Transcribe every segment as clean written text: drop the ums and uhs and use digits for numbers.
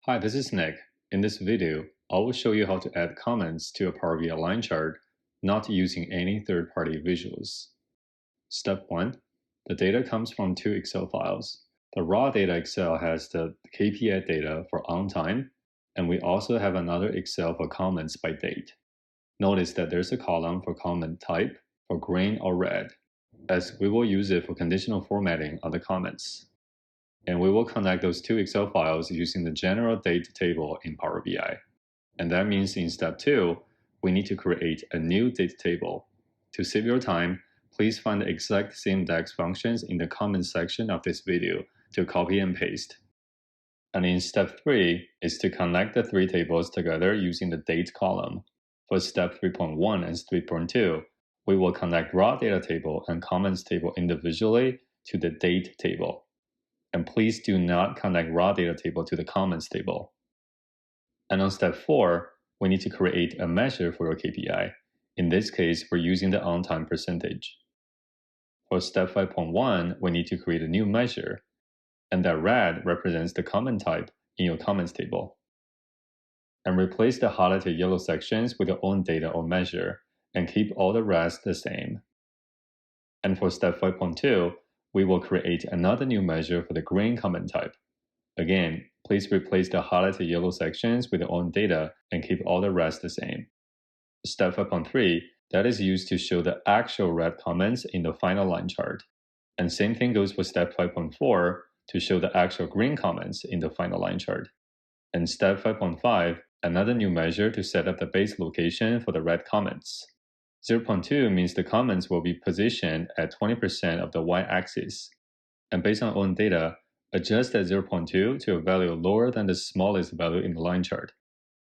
Hi, this is Nick. In this video, I will show you how to add comments to a PowerBi Line Chart not using any third-party visuals. Step 1. The data comes from two Excel files. The raw data Excel has the KPI data for on time, and we also have another Excel for comments by date. Notice that there's a column for comment type for green or red, as we will use it for conditional formatting on the comments. And we will connect those two Excel files using the general date table in Power BI. And that means in step 2, we need to create a new date table. To save your time, please find the exact same DAX functions in the comments section of this video to copy and paste. And in step 3 is to connect the three tables together using the date column. For step 3.1 and 3.2, we will connect raw data table and comments table individually to the date table. And please do not connect raw data table to the comments table. And on step 4, we need to create a measure for your KPI. In this case, we're using the on-time percentage. For step 5.1, we need to create a new measure, and that red represents the comment type in your comments table. And replace the highlighted yellow sections with your own data or measure, and keep all the rest the same. And for step 5.2, we will create another new measure for the green comment type. Again, please replace the highlighted yellow sections with your own data and keep all the rest the same. Step 5.3, that is used to show the actual red comments in the final line chart. And same thing goes for step 5.4 to show the actual green comments in the final line chart. And step 5.5, another new measure to set up the base location for the red comments. 0.2 means the comments will be positioned at 20% of the y-axis. And based on own data, adjust that 0.2 to a value lower than the smallest value in the line chart.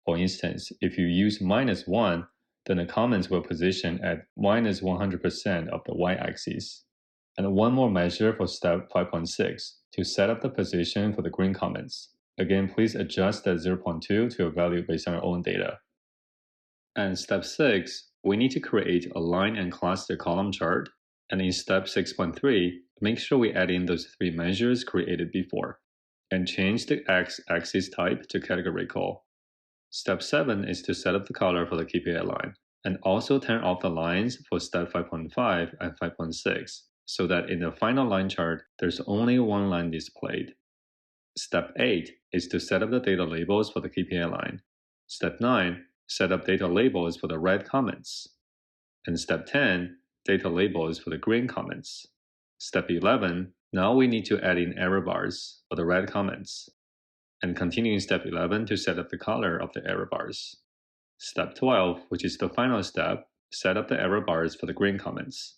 For instance, if you use -1, then the comments will position at -100% of the y-axis. And one more measure for step 5.6 to set up the position for the green comments. Again, please adjust that 0.2 to a value based on your own data. And step 6, we need to create a line and cluster column chart. And in step 6.3, make sure we add in those three measures created before, and change the x-axis type to categorical. Step 7 is to set up the color for the KPI line, and also turn off the lines for step 5.5 and 5.6, so that in the final line chart, there's only one line displayed. Step 8 is to set up the data labels for the KPI line. Step 9, set up data labels for the red comments. And step 10, data labels for the green comments. Step 11, now we need to add in error bars for the red comments. And continue in step 11 to set up the color of the error bars. Step 12, which is the final step, set up the error bars for the green comments.